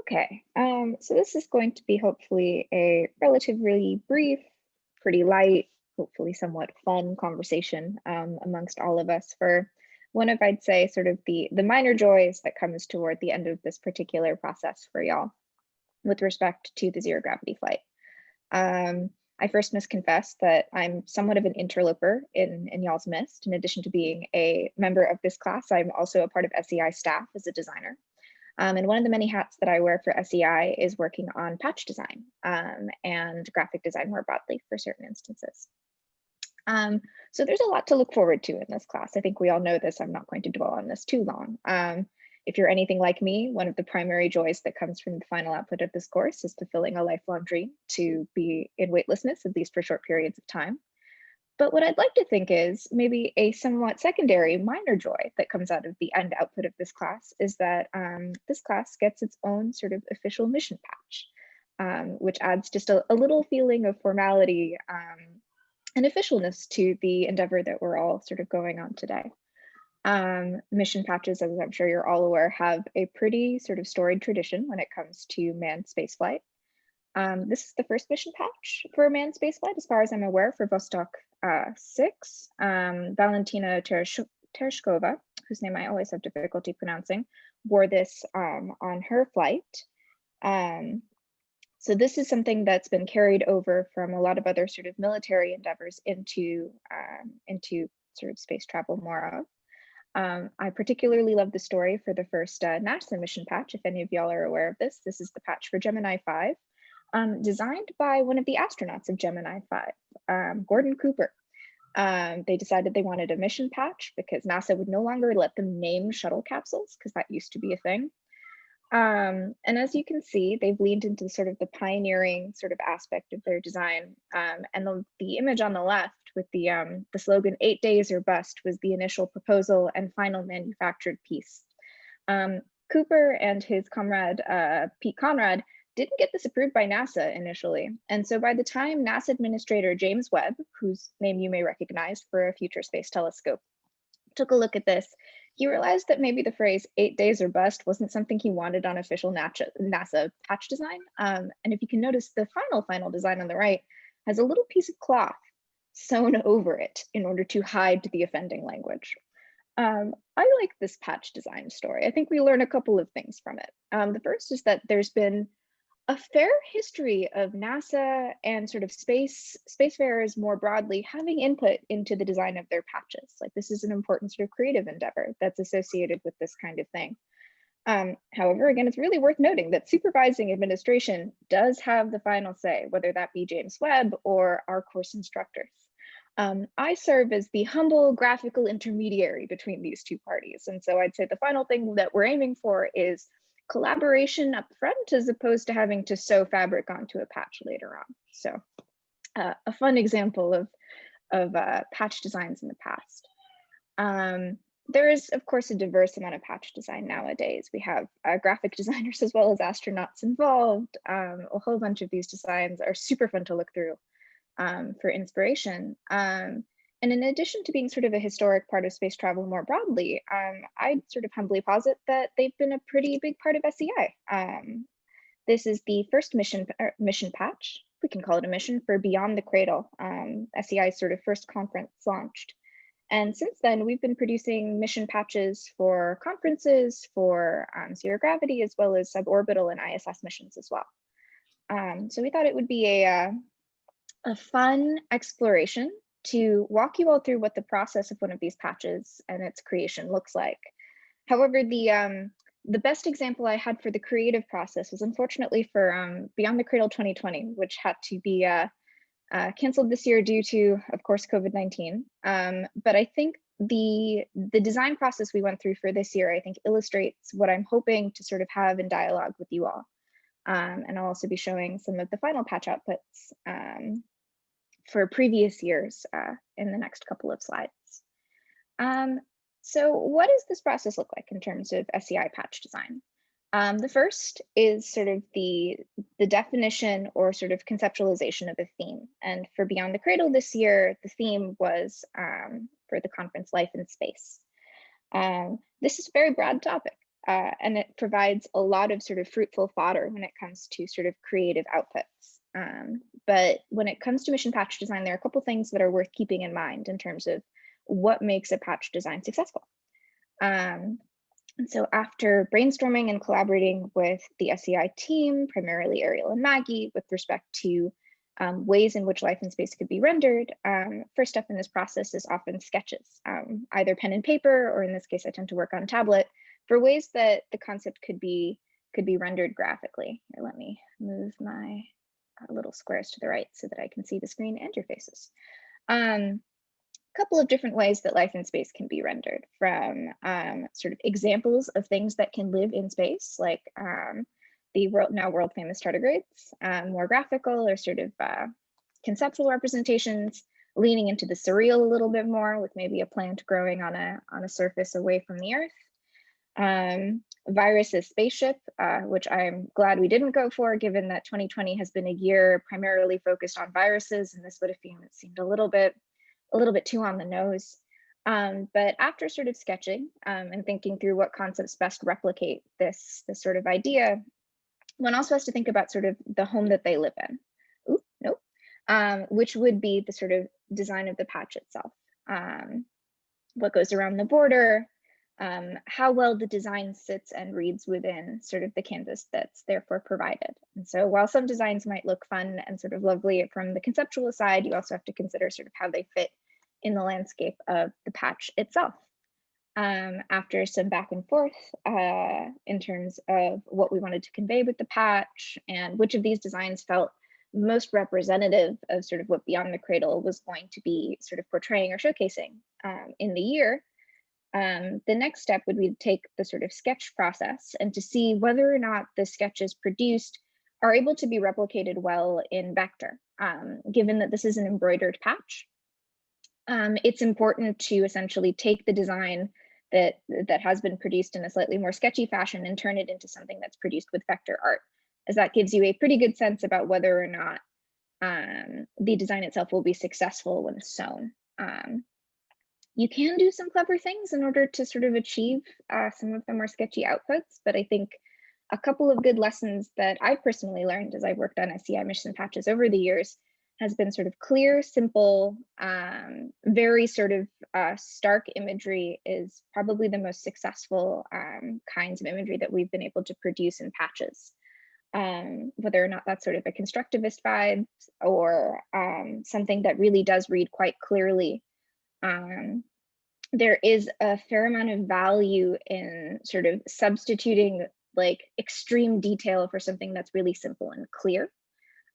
So this is going to be hopefully a relatively brief, pretty light, hopefully somewhat fun conversation amongst all of us for one of, I'd say, sort of the minor joys that comes toward the end of this particular process for y'all with respect to the zero gravity flight. I first must confess that I'm somewhat of an interloper in y'all's midst. In addition to being a member of this class, I'm also a part of SEI staff as a designer. And one of the many hats that I wear for SEI is working on patch design and graphic design more broadly for certain instances. So there's a lot to look forward to in this class. I think we all know this. I'm not going to dwell on this too long. If you're anything like me, one of the primary joys that comes from the final output of this course is fulfilling a lifelong dream to be in weightlessness, at least for short periods of time. But what I'd like to think is maybe a somewhat secondary minor joy that comes out of the end output of this class is that this class gets its own sort of official mission patch, which adds just a little feeling of formality and officialness to the endeavor that we're all sort of going on today. Mission patches, as I'm sure you're all aware, have a pretty sort of storied tradition when it comes to manned spaceflight. This is the first mission patch for manned spaceflight, as far as I'm aware, for Vostok 6. Valentina Tereshkova, whose name I always have difficulty pronouncing, wore this on her flight. So this is something that's been carried over from a lot of other sort of military endeavors into sort of space travel more of. I particularly love the story for the first NASA mission patch. If any of y'all are aware of this, this is the patch for Gemini 5. Designed by one of the astronauts of Gemini 5, Gordon Cooper. They decided they wanted a mission patch because NASA would no longer let them name shuttle capsules because that used to be a thing. And as you can see, they've leaned into sort of the pioneering sort of aspect of their design. And the image on the left with the slogan 8 days or bust was the initial proposal and final manufactured piece. Cooper and his comrade, Pete Conrad, didn't get this approved by NASA initially. And so by the time NASA Administrator James Webb, whose name you may recognize for a future space telescope, took a look at this, he realized that maybe the phrase 8 days or bust wasn't something he wanted on official NASA patch design. And if you can notice, the final design on the right has a little piece of cloth sewn over it in order to hide the offending language. I like this patch design story. I think we learn a couple of things from it. The first is that there's been a fair history of NASA and sort of spacefarers more broadly having input into the design of their patches. Like, this is an important sort of creative endeavor that's associated with this kind of thing. However, again, it's really worth noting that supervising administration does have the final say, whether that be James Webb or our course instructors. I serve as the humble graphical intermediary between these two parties. And so I'd say the final thing that we're aiming for is collaboration up front as opposed to having to sew fabric onto a patch later on. So a fun example of patch designs in the past. There is, of course, a diverse amount of patch design nowadays. We have graphic designers as well as astronauts involved. A whole bunch of these designs are super fun to look through for inspiration. And in addition to being sort of a historic part of space travel more broadly, I'd sort of humbly posit that they've been a pretty big part of SEI. This is the first mission patch, we can call it a mission, for Beyond the Cradle, SEI's sort of first conference launched. And since then, we've been producing mission patches for conferences, for zero gravity, as well as suborbital and ISS missions as well. So we thought it would be a fun exploration to walk you all through what the process of one of these patches and its creation looks like. However, the best example I had for the creative process was unfortunately for Beyond the Cradle 2020, which had to be canceled this year due to, of course, COVID-19. But I think the design process we went through for this year, I think, illustrates what I'm hoping to sort of have in dialogue with you all. And I'll also be showing some of the final patch outputs for previous years in the next couple of slides. So what does this process look like in terms of SEI patch design? The first is sort of the definition or sort of conceptualization of a theme. And for Beyond the Cradle this year, the theme was for the conference Life in Space. This is a very broad topic. and it provides a lot of sort of fruitful fodder when it comes to sort of creative outputs. But when it comes to mission patch design, there are a couple things that are worth keeping in mind in terms of what makes a patch design successful. And so after brainstorming and collaborating with the SEI team, primarily Ariel and Maggie, with respect to ways in which life in space could be rendered, first step in this process is often sketches, either pen and paper, or in this case, I tend to work on tablet, for ways that the concept could be rendered graphically. Here, let me move my little squares to the right so that I can see the screen and your faces. Couple of different ways that life in space can be rendered, from sort of examples of things that can live in space, like the now world famous tardigrades, more graphical or sort of conceptual representations, leaning into the surreal a little bit more, with maybe a plant growing on a surface away from the Earth. Virus's spaceship, which I'm glad we didn't go for, given that 2020 has been a year primarily focused on viruses, and this would have seemed a little bit too on the nose. But after sort of sketching and thinking through what concepts best replicate this sort of idea, one also has to think about sort of the home that they live in. Ooh, nope. Which would be the sort of design of the patch itself. What goes around the border, how well the design sits and reads within sort of the canvas that's therefore provided. And so while some designs might look fun and sort of lovely from the conceptual side, you also have to consider sort of how they fit in the landscape of the patch itself. After some back and forth in terms of what we wanted to convey with the patch and which of these designs felt most representative of sort of what Beyond the Cradle was going to be sort of portraying or showcasing in the year, the next step would be to take the sort of sketch process and to see whether or not the sketches produced are able to be replicated well in vector. Given that this is an embroidered patch, it's important to essentially take the design that has been produced in a slightly more sketchy fashion and turn it into something that's produced with vector art, as that gives you a pretty good sense about whether or not the design itself will be successful when sewn. You can do some clever things in order to sort of achieve some of the more sketchy outputs, but I think a couple of good lessons that I personally learned as I've worked on SEI mission patches over the years has been sort of clear, simple, very sort of stark imagery is probably the most successful kinds of imagery that we've been able to produce in patches. Whether or not that's sort of a constructivist vibe or something that really does read quite clearly. There is a fair amount of value in sort of substituting like extreme detail for something that's really simple and clear.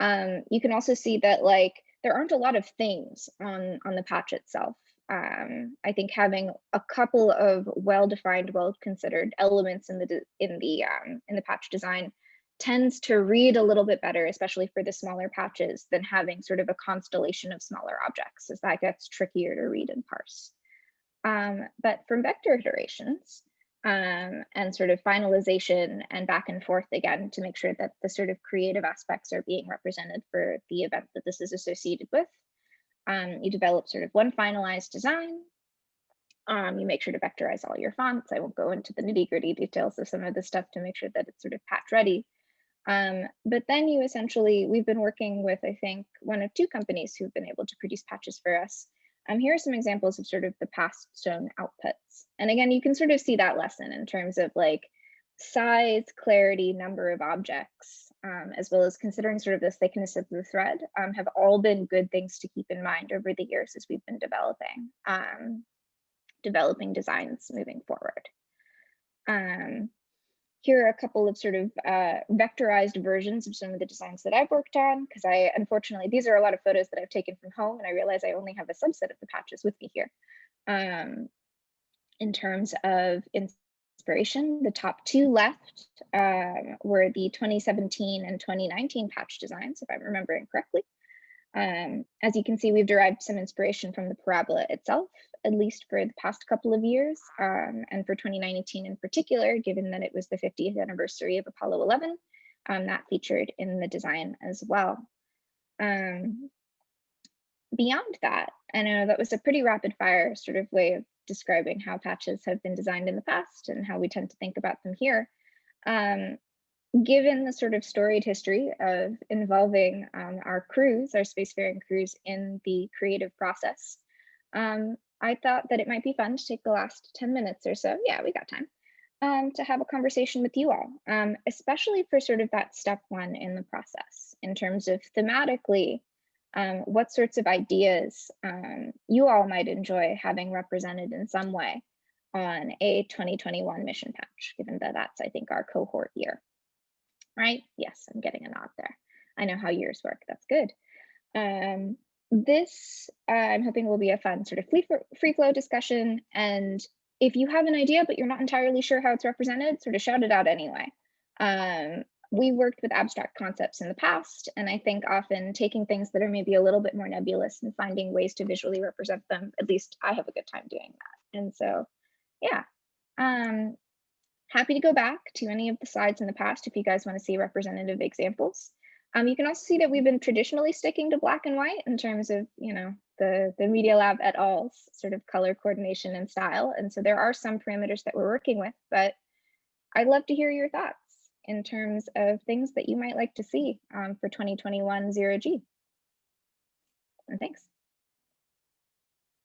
You can also see that like there aren't a lot of things on the patch itself. I think having a couple of well-defined, well-considered elements in the patch design tends to read a little bit better, especially for the smaller patches, than having sort of a constellation of smaller objects, as that gets trickier to read and parse. But from vector iterations, and sort of finalization and back and forth again to make sure that the sort of creative aspects are being represented for the event that this is associated with. You develop sort of one finalized design. You make sure to vectorize all your fonts. I won't go into the nitty-gritty details of some of this stuff to make sure that it's sort of patch ready. But then you essentially, we've been working with, I think, one of two companies who've been able to produce patches for us. Here are some examples of sort of the past sewn outputs. And again, you can sort of see that lesson in terms of like size, clarity, number of objects, as well as considering sort of the thickness of the thread, have all been good things to keep in mind over the years as we've been developing designs moving forward. Here are a couple of sort of vectorized versions of some of the designs that I've worked on, because unfortunately, these are a lot of photos that I've taken from home, and I realize I only have a subset of the patches with me here. In terms of inspiration, the top two left were the 2017 and 2019 patch designs, if I'm remembering correctly. As you can see, we've derived some inspiration from the parabola itself, at least for the past couple of years, and for 2019 in particular, given that it was the 50th anniversary of Apollo 11, that featured in the design as well. Beyond that, I know that was a pretty rapid fire sort of way describing how patches have been designed in the past and how we tend to think about them here. Um, Given the sort of storied history of involving our crews, our spacefaring crews, in the creative process, I thought that it might be fun to take the last 10 minutes or so, yeah, we got time, to have a conversation with you all, especially for sort of that step one in the process, in terms of thematically, what sorts of ideas you all might enjoy having represented in some way on a 2021 mission patch, given that that's, I think, our cohort year. Right? Yes, I'm getting a nod there. I know how years work. That's good. This, I'm hoping, will be a fun sort of free flow discussion. And if you have an idea, but you're not entirely sure how it's represented, sort of shout it out anyway. We worked with abstract concepts in the past, and I think often taking things that are maybe a little bit more nebulous and finding ways to visually represent them, at least I have a good time doing that. And so, yeah. Happy to go back to any of the slides in the past if you guys want to see representative examples. You can also see that we've been traditionally sticking to black and white in terms of, the Media Lab et al.'s sort of color coordination and style. And so there are some parameters that we're working with, but I'd love to hear your thoughts in terms of things that you might like to see for 2021 0G. And thanks.